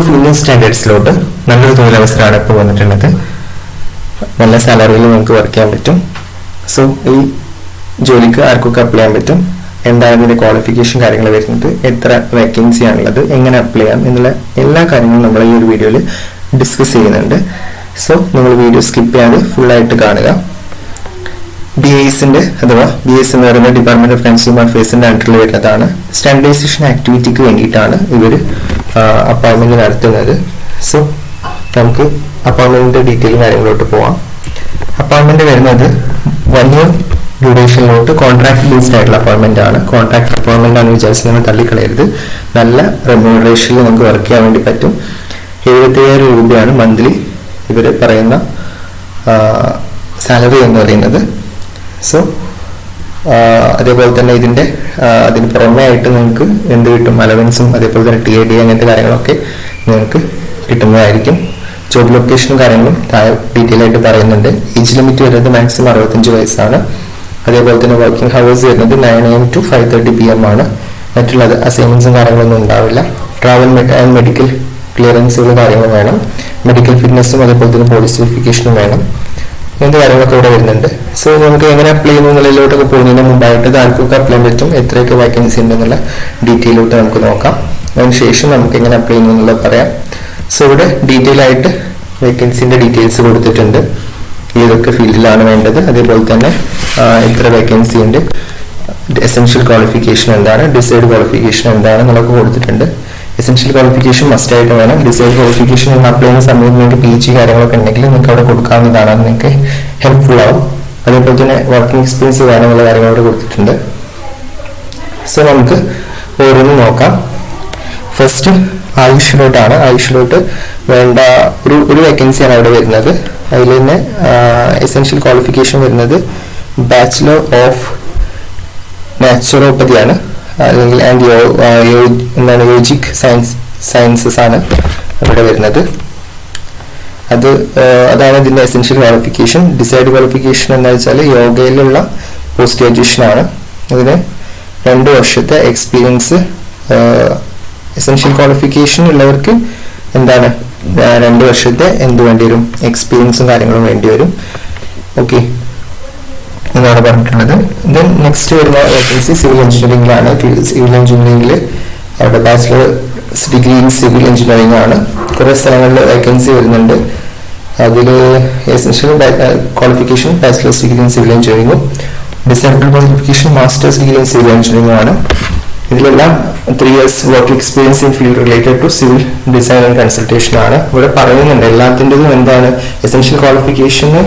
Of Indian സ്റ്റാൻഡേർഡ്സിലോട്ട് നല്ലൊരു തൊഴിലവസരമാണ് ഇപ്പോൾ വന്നിട്ടുള്ളത്. നല്ല സാലറിയിൽ നമുക്ക് വർക്ക് ചെയ്യാൻ പറ്റും. സോ ഈ ജോലിക്ക് ആർക്കൊക്കെ അപ്ലൈ ചെയ്യാൻ പറ്റും, എന്താണ് ഇതിന്റെ ക്വാളിഫിക്കേഷൻ കാര്യങ്ങൾ വരുന്നത്, എത്ര വേക്കൻസി ആണുള്ളത്, എങ്ങനെ അപ്ലൈ ചെയ്യാം എന്നുള്ള എല്ലാ കാര്യങ്ങളും നമ്മൾ ഈ ഒരു വീഡിയോയിൽ ഡിസ്കസ് ചെയ്യുന്നുണ്ട്. സോ നിങ്ങൾ വീഡിയോ സ്കിപ്പ് ചെയ്യാതെ ഫുള്ളായിട്ട് കാണുക. BIS അഥവാ BIS എന്ന് പറയുന്ന ഡിപ്പാർട്ട്മെന്റ് ഓഫ് കൺസ്യൂമർ അഫയേഴ്സിന്റെ അണ്ടറിൽ വരുന്നതാണ്. സ്റ്റാൻഡർഡൈസേഷൻ ആക്ടിവിറ്റിക്ക് വേണ്ടിയിട്ടാണ് ഇവർ അപ്പോയിന്റ്മെന്റ് നടത്തുന്നത്. സോ നമുക്ക് അപ്പോയിന്റ്മെന്റിന്റെ ഡീറ്റെയിൽ കാര്യങ്ങളിലോട്ട് പോവാം. അപ്പോയിന്റ്മെന്റ് വരുന്നത് 1 year ഡ്യൂറേഷനിലോട്ട് കോൺട്രാക്ട് ബേസ്ഡ് ആയിട്ടുള്ള അപ്പോയിന്റ്മെന്റ് ആണ്. കോൺട്രാക്ട് അപ്പോയിന്റ്മെന്റ് ആണെന്ന് വിചാരിച്ച് നിങ്ങൾ തള്ളിക്കളയരുത്. നല്ല റെമ്യൂണറേഷനിൽ നമുക്ക് വർക്ക് ചെയ്യാൻ വേണ്ടി പറ്റും. 75,000 രൂപയാണ് മന്ത്ലി ഇവർ പറയുന്ന സാലറി എന്ന് പറയുന്നത്. സോ അതേപോലെ തന്നെ അതിന് പുറമെ ആയിട്ട് നിങ്ങൾക്ക് എന്ത് കിട്ടും, അലവൻസും അതേപോലെ തന്നെ TAD അങ്ങനത്തെ കാര്യങ്ങളൊക്കെ നിങ്ങൾക്ക് കിട്ടുന്നതായിരിക്കും. ജോബ് ലൊക്കേഷനും കാര്യങ്ങളും ഡീറ്റെയിൽ ആയിട്ട് പറയുന്നുണ്ട്. ഏജ് ലിമിറ്റ് വരുന്നത് മാക്സിമം 65 വയസ്സാണ്. അതേപോലെ തന്നെ വർക്കിംഗ് ഹവേഴ്സ് വരുന്നത് 9 AM to 5:30 PM ആണ്. മറ്റുള്ളത് അസൈൻമെന്റ്സും കാര്യങ്ങളൊന്നും ഉണ്ടാവില്ല. ട്രാവൽ ആൻഡ് മെഡിക്കൽ ക്ലിയറൻസുകളും കാര്യങ്ങളും വേണം. മെഡിക്കൽ ഫിറ്റ്നസും അതേപോലെ തന്നെ പോലീസ് വെരിഫിക്കേഷനും വേണം. ഇങ്ങനത്തെ കാര്യങ്ങളൊക്കെ ഇവിടെ വരുന്നുണ്ട്. സോ നമുക്ക് എങ്ങനെ അപ്ലൈ ചെയ്യുന്നതിലോട്ടൊക്കെ പോകുന്നതിന് മുമ്പായിട്ട് ആർക്കൊക്കെ അപ്ലൈ ചെയ്യാൻ പറ്റും, എത്രയൊക്കെ വേക്കൻസി ഉണ്ടെന്നുള്ള ഡീറ്റെയിലോട്ട് നമുക്ക് നോക്കാം. അതിനുശേഷം നമുക്ക് എങ്ങനെ അപ്ലൈ ചെയ്യുന്നത് പറയാം. സോ ഇവിടെ ഡീറ്റെയിൽ ആയിട്ട് വേക്കൻസിന്റെ ഡീറ്റെയിൽസ് കൊടുത്തിട്ടുണ്ട്. ഏതൊക്കെ ഫീൽഡിലാണ് വേണ്ടത്, അതേപോലെ തന്നെ എത്ര വേക്കൻസി ഉണ്ട്, എസെൻഷ്യൽ ക്വാളിഫിക്കേഷൻ എന്താണ്, ഡിസൈഡ് ക്വാളിഫിക്കേഷൻ എന്താണ് എന്നുള്ളതൊക്കെ കൊടുത്തിട്ടുണ്ട്. എസെൻഷ്യൽ ക്വാളിഫിക്കേഷൻ മസ്റ്റ് ആയിട്ട് വേണം. ഡിസൈഡ് ക്വാളിഫിക്കേഷൻ അപ്ലൈ ചെയ്യുന്ന സമയത്ത് നിങ്ങൾക്ക് PG കാര്യങ്ങളൊക്കെ ഉണ്ടെങ്കിൽ നിങ്ങൾക്ക് അവിടെ കൊടുക്കാവുന്നതാണ്. നിങ്ങൾക്ക് ഹെൽപ്ഫുൾ ആവും. അതേപോലെ തന്നെ വർക്കിംഗ് എക്സ്പീരിയൻസ് വേണമെന്നുള്ള കാര്യങ്ങൾ അവിടെ കൊടുത്തിട്ടുണ്ട്. സോ നമുക്ക് ഓരോന്നും നോക്കാം. ഫസ്റ്റ് ആയുഷിലോട്ടാണ്. ആയുഷിലോട്ട് വേണ്ട ഒരു വേക്കൻസിയാണ് അവിടെ വരുന്നത്. അതിൽ തന്നെ എസെൻഷ്യൽ ക്വാളിഫിക്കേഷൻ വരുന്നത് ബാച്ചിലർ ഓഫ് നാച്ചുറോപ്പതിയാണ്, അല്ലെങ്കിൽ എന്താണ് യോജിക് സയൻസസ് ആണ് അവിടെ വരുന്നത്. അതാണ് ഇതിന്റെ എസെൻഷ്യൽ ക്വാളിഫിക്കേഷൻ. ഡിസൈഡ് ക്വാളിഫിക്കേഷൻ എന്താ വെച്ചാൽ യോഗയിലുള്ള പോസ്റ്റ് ഗ്രാജുവേഷൻ ആണ്. അതിന് 2 വർഷത്തെ എക്സ്പീരിയൻസ്. എസെൻഷ്യൽ ക്വാളിഫിക്കേഷൻ ഉള്ളവർക്ക് എന്താണ് 2 വർഷത്തെ എന്ത് വേണ്ടി വരും, എക്സ്പീരിയൻസും കാര്യങ്ങളും വേണ്ടി വരും. ഓക്കെ, എന്നാണ് പറഞ്ഞിട്ടുള്ളത്. ദെൻ നെക്സ്റ്റ് വരുന്ന വേക്കൻസി സിവിൽ എഞ്ചിനീയറിംഗിലാണ്. സിവിൽ എഞ്ചിനീയറിംഗിൽ അവിടെ bachelor's degree in civil engineering ആണ്. കുറെ സ്ഥലങ്ങളിൽ വേക്കൻസി വരുന്നുണ്ട്. അതിൽ essential qualification bachelor's degree in civil എഞ്ചിനീയറിംഗും desired qualification master's degree in civil എഞ്ചിനീയറിംഗും ആണ്. ഇതിലെല്ലാം 3 years work experience in field related to civil design and consultation ആണ് ഇവിടെ പറയുന്നുണ്ട്. എല്ലാത്തിൻ്റെതും എന്താണ് എസെൻഷ്യൽ ക്വാളിഫിക്കേഷന്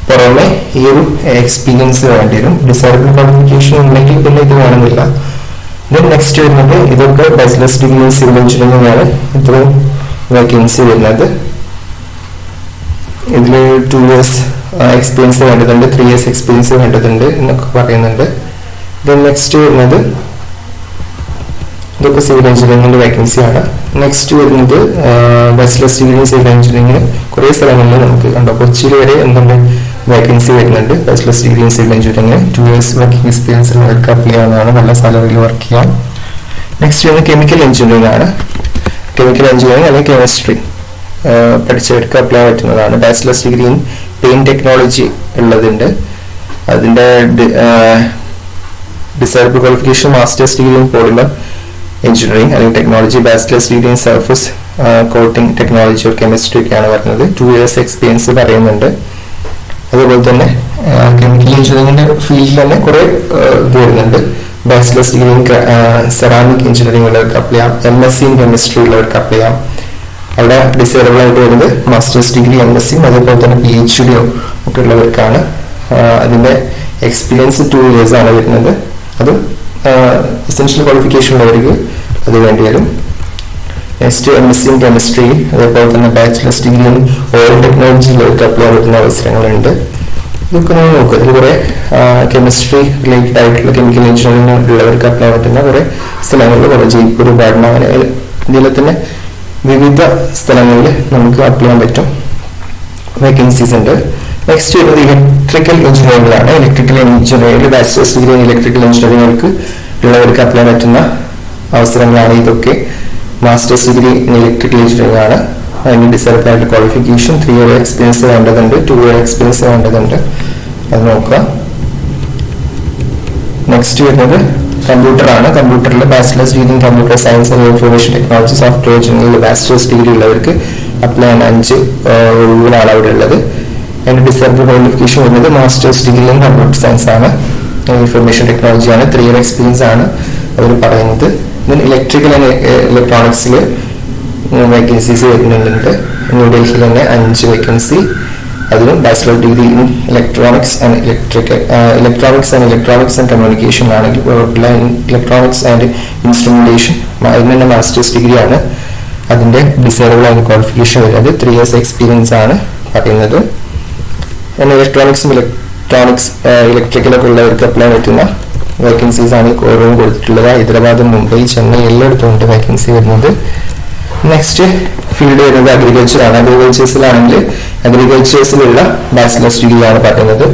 പുറമെ ഈ ഒരു എക്സ്പീരിയൻസ് വേണ്ടി വരും. ഡിസൈറബിൾ ക്വാളിഫിക്കേഷൻ ഉണ്ടെങ്കിൽ പിന്നെ ഇത് വേണമെന്നില്ല. ദെൻ നെക്സ്റ്റ് വരുന്നത് ഇതൊക്കെ bachelor's degree in civil engineering ആണ്. ഇത്രയും വേക്കൻസി വരുന്നത്. ഇതിൽ 2 years എക്സ്പീരിയൻസ് വേണ്ടതുണ്ട്, 3 years എക്സ്പീരിയൻസ് വേണ്ടതുണ്ട് എന്നൊക്കെ പറയുന്നുണ്ട്. ദെൻ നെക്സ്റ്റ് വരുന്നത് ഇതൊക്കെ സിവിൽ എഞ്ചിനീയറിംഗിന്റെ വേക്കൻസി ആണ്. നെക്സ്റ്റ് വരുന്നത് ബാച്ചിലേഴ്സ് ഡിഗ്രി ഇൻ സിവിൽ എഞ്ചിനീയറിംഗിന് കുറേ സ്ഥലങ്ങളിൽ നമുക്ക് കണ്ടോ, കൊച്ചിയിൽ വരെ എന്തുണ്ട് വേക്കൻസി വരുന്നുണ്ട്. ബാച്ചിലേഴ്സ് ഡിഗ്രി ഇൻ സിവിൽ എഞ്ചിനീയറിംഗിന് 2 years വർക്കിംഗ് എക്സ്പീരിയൻസ് ഉള്ളവർക്ക് അപ്ലൈ ചെയ്യാവുന്നതാണ്. നല്ല സാലറിയിൽ വർക്ക് ചെയ്യാം. നെക്സ്റ്റ് വരുന്നത് കെമിക്കൽ എഞ്ചിനീയറിംഗ് ആണ്. കെമിക്കൽ എഞ്ചിനീയറിംഗ് അല്ലെങ്കിൽ കെമിസ്ട്രി പഠിച്ചവർക്ക് അപ്ലൈ ചെയ്യാൻ പറ്റുന്നതാണ്. Bachelor's degree in paint technology ഉള്ളതുണ്ട്. അതിന്റെ desirable qualification master's degree in polymer engineering അല്ലെങ്കിൽ technology, bachelor's degree in surface coating technology or chemistry ഒക്കെയാണ് വരുന്നത്. 2 years എക്സ്പീരിയൻസ് പറയുന്നുണ്ട്. അതുപോലെ തന്നെ കെമിക്കൽ എഞ്ചിനീയറിംഗിന്റെ ഫീൽഡിൽ തന്നെ കുറെ ഇത് വരുന്നുണ്ട്. Bachelor's degree in ceramic engineering ഉള്ളവർക്ക് അപ്ലൈ ചെയ്യാം. MSc ഇൻ കെമിസ്ട്രി ഉള്ളവർക്ക് അപ്ലൈ ചെയ്യാം. അവിടെ ഡിസൈറബിൾ ആയിട്ട് വരുന്നത് മാസ്റ്റേഴ്സ് ഡിഗ്രി MSc അതേപോലെ തന്നെ PhD ഒക്കെ ഉള്ളവർക്കാണ്. അതിന്റെ എക്സ്പീരിയൻസ് 2 years ആണ് വരുന്നത്. അത് എസെൻഷ്യൽ ക്വാളിഫിക്കേഷൻ ഉള്ളവർക്ക് അത് വേണ്ടി വരും. നെക്സ്റ്റ് MSc ഇൻ കെമിസ്ട്രി അതേപോലെ തന്നെ ബാച്ചിലേഴ്സ് ഡിഗ്രി ഇൻ ഓയിൽ ടെക്നോളജിയിലേക്ക് അപ്ലൈ ചെയ്യാൻ പറ്റുന്ന അവസരങ്ങളുണ്ട്. ഇതൊക്കെ നമ്മൾ നോക്കുക. ഇതിൽ കുറെ കെമിസ്ട്രി റിലേറ്റഡ് ആയിട്ടുള്ള കെമിക്കൽ എഞ്ചിനീയറിംഗ് ഉള്ളവർക്ക് അപ്ലൈ ചെയ്യാൻ പറ്റുന്ന കുറെ സ്ഥലങ്ങളിൽ, കുറെ ജയ്പൂർ, പാട്ന, അങ്ങനെ ഇന്ത്യയിലെ തന്നെ വിവിധ സ്ഥലങ്ങളിൽ നമുക്ക് അപ്ലൈ ചെയ്യാൻ പറ്റും. വേക്കൻസീസ് ഉണ്ട്. നെക്സ്റ്റ് വരുന്നത് ഇലക്ട്രിക്കൽ എഞ്ചിനീയറിംഗിലാണ്. ഇലക്ട്രിക്കൽ എഞ്ചിനീയറിംഗിൽ ബാച്ചിലേഴ്സ് ഡിഗ്രി ഇൻ ഇലക്ട്രിക്കൽ എഞ്ചിനീയറിംഗുകൾക്ക് ഉള്ളവർക്ക് അപ്ലൈ പറ്റുന്ന അവസരങ്ങളാണ് ഇതൊക്കെ. Master's degree in electrical engineering ആണ്. അതിന് ഡിസൈർഡ് ആയിട്ട് ക്വാളിഫിക്കേഷൻ 3 year എക്സ്പീരിയൻസ് വേണ്ടതുണ്ട്, 2 year എക്സ്പീരിയൻസ് വേണ്ടതുണ്ട്. അത് നോക്കുക. നെക്സ്റ്റ് വരുന്നത് കമ്പ്യൂട്ടർ ആണ്. കമ്പ്യൂട്ടറിൽ bachelor's degree in computer science and information technology software എഞ്ചിനീയറിംഗിൽ ബാച്ചിലേഴ്സ് ഡിഗ്രി ഉള്ളവർക്ക് അപ്ലൈ ചെയ്യാൻ 5 ഒഴിവുകളാണ് അവിടെ ഉള്ളത്. അതിന്റെ ഡിസൈർഡ് ക്വാളിഫിക്കേഷൻ വരുന്നത് master's degree in computer science ആണ്, ഇൻഫർമേഷൻ ടെക്നോളജി ആണ്, 3 year എക്സ്പീരിയൻസ് ആണ് അവർ പറയുന്നത്. ഇലക്ട്രിക്കൽ ആൻഡ് ഇലക്ട്രോണിക്സിൽ വേക്കൻസീസ് വരുന്നുണ്ട്. ന്യൂഡൽഹിയിൽ തന്നെ 5 വേക്കൻസി. അതിലും bachelor degree in electronics and electronics and communication ആണെങ്കിൽ ഇലക്ട്രോണിക്സ് ആൻഡ് ഇൻസ്ട്രുമെന്റേഷൻ അതിന് തന്നെ മാസ്റ്റേഴ്സ് ഡിഗ്രി ആണ്. അതിന്റെ ഡിസൈറബിൾ ആൻഡ് ക്വാളിഫിക്കേഷൻ വരുന്നത് 3 years എക്സ്പീരിയൻസ് ആണ് പറയുന്നത്. ഇലക്ട്രോണിക്സും ഇലക്ട്രിക്കലൊക്കെ ഉള്ളവർക്ക് അപ്ലൈ പറ്റുന്ന വേക്കൻസീസ് ആണ് ഓരോന്നും കൊടുത്തിട്ടുള്ളത്. ഹൈദരാബാദ്, മുംബൈ, ചെന്നൈ എല്ലായിടത്തും ഉണ്ട് വേക്കൻസി വരുന്നത്. നെക്സ്റ്റ് ഫീൽഡ് വരുന്നത് അഗ്രികൾച്ചർ ആണ്. അഗ്രികൾച്ചേഴ്സിലാണെങ്കിൽ അഗ്രികൾച്ചേഴ്സിലുള്ള ബാച്ചിലേഴ്സ് ഡിഗ്രി ആണ് പറയുന്നത്.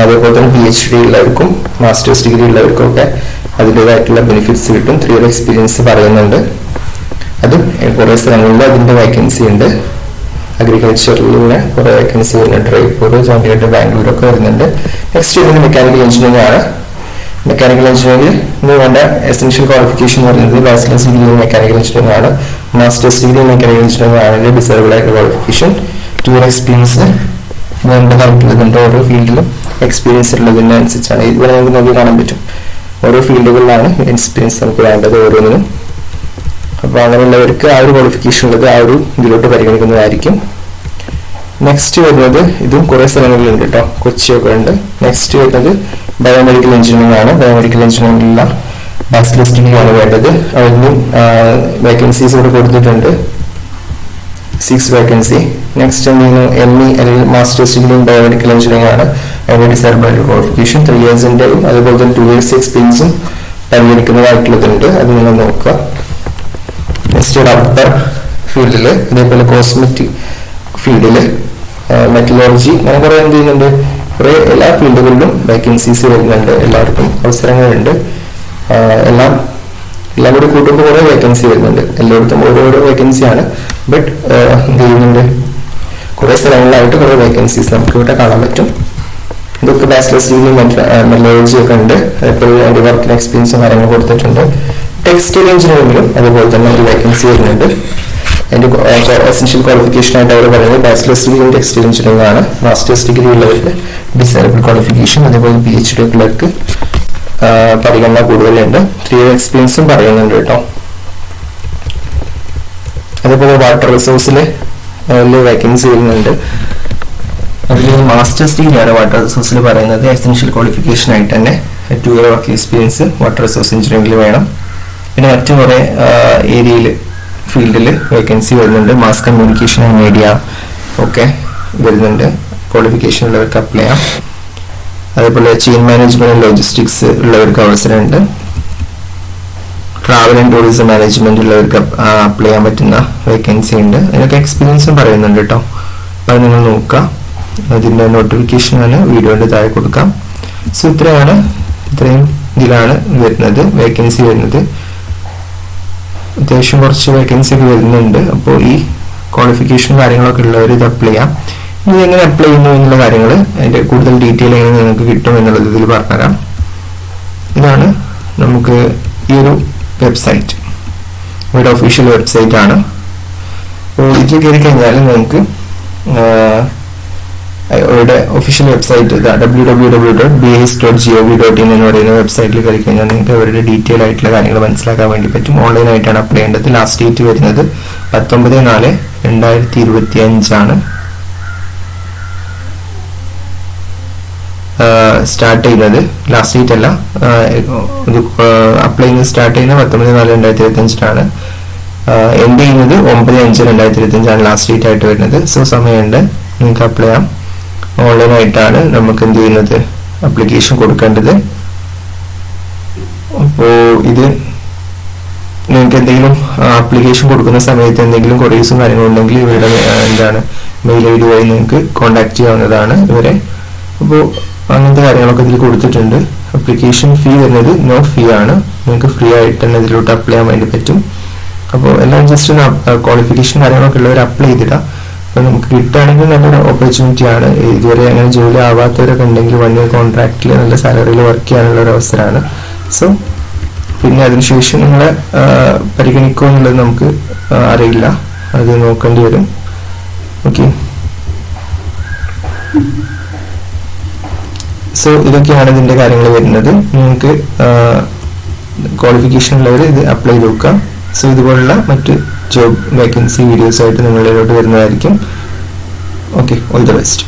അതേപോലെ തന്നെ PhD ഉള്ളവർക്കും മാസ്റ്റേഴ്സ് ഡിഗ്രി ഉള്ളവർക്കും ഒക്കെ അതിൻ്റെതായിട്ടുള്ള ബെനിഫിറ്റ്സ് കിട്ടും. 3 year എക്സ്പീരിയൻസ് പറയുന്നുണ്ട്. അതും കുറേ സ്ഥലങ്ങളിൽ അതിൻ്റെ വേക്കൻസി ഉണ്ട്. അഗ്രികൾച്ചറിൽ കുറേ വേക്കൻസി വരുന്നുണ്ട്. റൈപ്പൂർ, ചണ്ഡീഗഡ്, ബാംഗ്ലൂരൊക്കെ വരുന്നുണ്ട്. നെക്സ്റ്റ് വരുന്നത് മെക്കാനിക്കൽ എഞ്ചിനീയറിംഗ് ആണ്. മെക്കാനിക്കൽ എഞ്ചിനീയറിംഗിൽ വേണ്ട എസെൻഷ്യൽ ക്വാളിഫിക്കേഷൻ പറയുന്നത് ബാച്ചിലേഴ്സ് ഡിഗ്രി മെക്കാനിക്കൽ എഞ്ചിനീയറിംഗ് ആണ്. മാസ്റ്റേഴ്സ് ഡിഗ്രി മെക്കാനിക്കൽ എഞ്ചിനീയറിംഗ് ആണ് ഡിസൈറബിൾ ആയിട്ടുള്ള ക്വാളിഫിക്കേഷൻ. 2 year എക്സ്പീരിയൻസ് വേണ്ടതായിട്ടുള്ളതുണ്ട്. ഓരോ ഫീൽഡിലും എക്സ്പീരിയൻസ് ഉള്ളതിനനുസരിച്ചാണ്. ഇവിടെ നമുക്ക് നോക്കി കാണാൻ പറ്റും ഓരോ ഫീൽഡുകളിലാണ് എക്സ്പീരിയൻസ് നമുക്ക് വേണ്ടത് ഓരോന്നിനും. അപ്പോൾ അങ്ങനെയുള്ളവർക്ക് ആ ഒരു ക്വാളിഫിക്കേഷൻ ഉള്ളത് ആ ഒരു ഇതിലോട്ട് പരിഗണിക്കുന്നതായിരിക്കും. നെക്സ്റ്റ് വരുന്നത് ഇതും കുറേ സ്ഥലങ്ങളിലുണ്ട് കേട്ടോ, കൊച്ചിയൊക്കെ ഉണ്ട്. നെക്സ്റ്റ് വരുന്നത് ബയോമെഡിക്കൽ എഞ്ചിനീയറിംഗ് ആണ്. ബയോമെഡിക്കൽ എഞ്ചിനീയറിംഗിലുള്ള ബാച്ചിലേഴ്സ് ഡിഗ്രി ആണ് വേണ്ടത്. അതിനും വേക്കൻസീസ് ഇവിടെ കൊടുത്തിട്ടുണ്ട്, 6 വേക്കൻസി. നെക്സ്റ്റ് ME അല്ലെങ്കിൽ masters degree in biomedical engineering ആണ്. അതിന്റെ ഡിസൈറബിൾ ക്വാളിഫിക്കേഷൻ 3 years അതുപോലെ തന്നെ 2 years എക്സ്പീരിയൻസും പരിഗണിക്കുന്നതായിട്ടുള്ളതുണ്ട്. അത് നിങ്ങൾ നോക്കുക. നെക്സ്റ്റ് ഡോക്ടർ ഫീൽഡിൽ, അതേപോലെ കോസ്മെറ്റിക് ഫീൽഡില്, മെറ്റലർജി, അങ്ങനെ കുറെ എന്ത് ചെയ്യുന്നുണ്ട്, കുറെ എല്ലാ ഫീൽഡുകളിലും വേക്കൻസീസ് വരുന്നുണ്ട്. എല്ലാവർക്കും അവസരങ്ങളുണ്ട്. എല്ലാം കൂടി കൂട്ടുമ്പോൾ കുറെ വേക്കൻസി വരുന്നുണ്ട്. എല്ലായിടത്തും ഓരോരോ വേക്കൻസിയാണ്. ബട്ട് എന്ത് ചെയ്യുന്നുണ്ട്, കുറെ സ്ഥലങ്ങളിലായിട്ട് കുറെ വേക്കൻസീസ് നമുക്ക് ഇവിടെ കാണാൻ പറ്റും. ഇതൊക്കെ ബാച്ചിലേഴ്സ് ഡിഗ്രി മെറ്റലർജി ഒക്കെ ഉണ്ട്. അതേപോലെ അതിന്റെ വർക്കിന് എക്സ്പീരിയൻസും കാര്യങ്ങൾ കൊടുത്തിട്ടുണ്ട്. ടെക്സ്റ്റൈൽ എഞ്ചിനീയറിംഗിലും അതുപോലെ തന്നെ ഒരു വേക്കൻസി വരുന്നുണ്ട്. അതിന്റെ എസെൻഷ്യൽ ക്വാളിഫിക്കേഷൻ ആയിട്ട് അവർ പറയുന്നത് bachelor's degree in textile engineering ആണ്. മാസ്റ്റേഴ്സ് ഡിഗ്രി ഉള്ളവർക്ക് ഡിസൈറബിൾ ക്വാളിഫിക്കേഷൻ, അതേപോലെ PhD ഉള്ളവർക്ക് പരിഗണന കൂടുതലുണ്ട്. 3 year എക്സ്പീരിയൻസും പറയുന്നുണ്ട് കേട്ടോ. അതേപോലെ വാട്ടർ റിസോഴ്സിൽ വേക്കൻസി വരുന്നുണ്ട്. അതിൽ മാസ്റ്റേഴ്സ് ഡിഗ്രിയാണ് വാട്ടർ റിസോഴ്സിൽ പറയുന്നത്. എസെൻഷ്യൽ ക്വാളിഫിക്കേഷൻ ആയിട്ട് തന്നെ 2 year work experience water resource എഞ്ചിനീയറിംഗിൽ വേണം. പിന്നെ മറ്റു കുറേ ഏരിയയിൽ ഫീൽഡിൽ വേക്കൻസി വരുന്നുണ്ട്. മാസ് കമ്മ്യൂണിക്കേഷൻ ആൻഡ് മീഡിയ ഒക്കെ വരുന്നുണ്ട്. ക്വാളിഫിക്കേഷൻ ഉള്ളവർക്ക് അപ്ലൈ ചെയ്യാം. അതേപോലെ ചെയിൻ മാനേജ്മെന്റ് ലോജിസ്റ്റിക്സ് ഉള്ളവർക്ക് അവസരമുണ്ട്. ട്രാവൽ ആൻഡ് ടൂറിസം മാനേജ്മെന്റ് ഉള്ളവർക്ക് അപ്ലൈ ചെയ്യാൻ പറ്റുന്ന വേക്കൻസി ഉണ്ട്. അതിനൊക്കെ എക്സ്പീരിയൻസും പറയുന്നുണ്ട് കേട്ടോ. അത് നിങ്ങൾ നോക്കുക. അതിൻ്റെ നോട്ടിഫിക്കേഷൻ ആണ് വീഡിയോയുടെ താഴെ കൊടുക്കാം. സോ ഇത്രയും ഇതിലാണ് വരുന്നത് വേക്കൻസി വരുന്നത്. അത്യാവശ്യം കുറച്ച് വേക്കൻസി ഒക്കെ വരുന്നുണ്ട്. അപ്പോൾ ഈ ക്വാളിഫിക്കേഷൻ കാര്യങ്ങളൊക്കെ ഉള്ളവർ ഇത് അപ്ലൈ ചെയ്യാം. ഇനി എങ്ങനെ അപ്ലൈ ചെയ്യുന്നു എന്നുള്ള കാര്യങ്ങൾ അതിൻ്റെ കൂടുതൽ ഡീറ്റെയിൽ എങ്ങനെ നിങ്ങൾക്ക് കിട്ടും എന്നുള്ളത് ഇതിൽ പറഞ്ഞുതരാം. ഇതാണ് നമുക്ക് ഈ ഒരു വെബ്സൈറ്റ്, ഇവിടെ ഒഫീഷ്യൽ വെബ്സൈറ്റ് ആണ്. അപ്പോൾ ഇതിൽ കയറി കഴിഞ്ഞാൽ നിങ്ങൾക്ക് അവരുടെ ഒഫീഷ്യൽ വെബ്സൈറ്റ് www.bas.gov.in എന്ന് പറയുന്ന വെബ്സൈറ്റിൽ കയറി കഴിഞ്ഞാൽ നിങ്ങൾക്ക് അവരുടെ ഡീറ്റെയിൽ ആയിട്ടുള്ള കാര്യങ്ങൾ മനസ്സിലാക്കാൻ വേണ്ടി പറ്റും. ഓൺലൈനായിട്ടാണ് അപ്ലൈ ചെയ്യേണ്ടത്. ലാസ്റ്റ് ഡേറ്റ് വരുന്നത് 19/4/2025 ആണ് സ്റ്റാർട്ട് ചെയ്യുന്നത്. ലാസ്റ്റ് ഡേറ്റ് അല്ല, അപ്ലൈ ചെയ്യുന്നത് സ്റ്റാർട്ട് ചെയ്യുന്നത് 19/4/2025 എൻഡ് ചെയ്യുന്നത് 9/5/2025 ലാസ്റ്റ് ഡേറ്റ് ആയിട്ട് വരുന്നത്. സോ സമയമുണ്ട്, നിങ്ങൾക്ക് അപ്ലൈ ചെയ്യാം. ഓൺലൈനായിട്ടാണ് നമുക്ക് എന്ത് ചെയ്യുന്നത്, അപ്ലിക്കേഷൻ കൊടുക്കേണ്ടത്. അപ്പോൾ ഇത് നിങ്ങൾക്ക് എന്തെങ്കിലും ആപ്ലിക്കേഷൻ കൊടുക്കുന്ന സമയത്ത് എന്തെങ്കിലും ക്വയറീസും കാര്യങ്ങളുണ്ടെങ്കിൽ ഇവരുടെ മെയിൽ ID വഴി നിങ്ങൾക്ക് കോൺടാക്ട് ചെയ്യാവുന്നതാണ് ഇവരെ. അപ്പോൾ അങ്ങനത്തെ കാര്യങ്ങളൊക്കെ ഇതിൽ കൊടുത്തിട്ടുണ്ട്. അപ്ലിക്കേഷൻ ഫീ വരുന്നത് നോ ഫീ ആണ്. നിങ്ങൾക്ക് ഫ്രീ ആയിട്ട് തന്നെ ഇതിലോട്ട് അപ്ലൈ ചെയ്യാൻ വേണ്ടി പറ്റും. അപ്പോൾ എല്ലാം ജസ്റ്റ് ക്വാളിഫിക്കേഷൻ കാര്യങ്ങളൊക്കെ ഉള്ളവർ അപ്ലൈ ചെയ്തിടാം. അപ്പോൾ നമുക്ക് കിട്ടുകയാണെങ്കിൽ നല്ലൊരു ഓപ്പർച്യൂണിറ്റി ആണ്. ഇതുവരെ അങ്ങനെ ജോലി ആവാത്തവരൊക്കെ ഉണ്ടെങ്കിൽ 1 year കോൺട്രാക്റ്റിൽ നല്ല സാലറിയിൽ വർക്ക് ചെയ്യാനുള്ള ഒരു അവസരമാണ്. സോ പിന്നെ അതിനുശേഷം നിങ്ങളെ പരിഗണിക്കുമോ എന്നുള്ളത് നമുക്ക് അറിയില്ല, അത് നോക്കേണ്ടി വരും. ഓക്കെ, സോ ഇതൊക്കെയാണ് ഇതിൻ്റെ കാര്യങ്ങൾ വരുന്നത്. നിങ്ങൾക്ക് ക്വാളിഫിക്കേഷൻ ഉള്ളവർ ഇത് അപ്ലൈ ചെയ്ത് നോക്കാം. സോ ഇതുപോലുള്ള മറ്റ് ജോബ് വേക്കൻസി വീഡിയോസ് ആയിട്ട് നിങ്ങളിലോട്ട് വരുന്നതായിരിക്കും. Okay, all the best.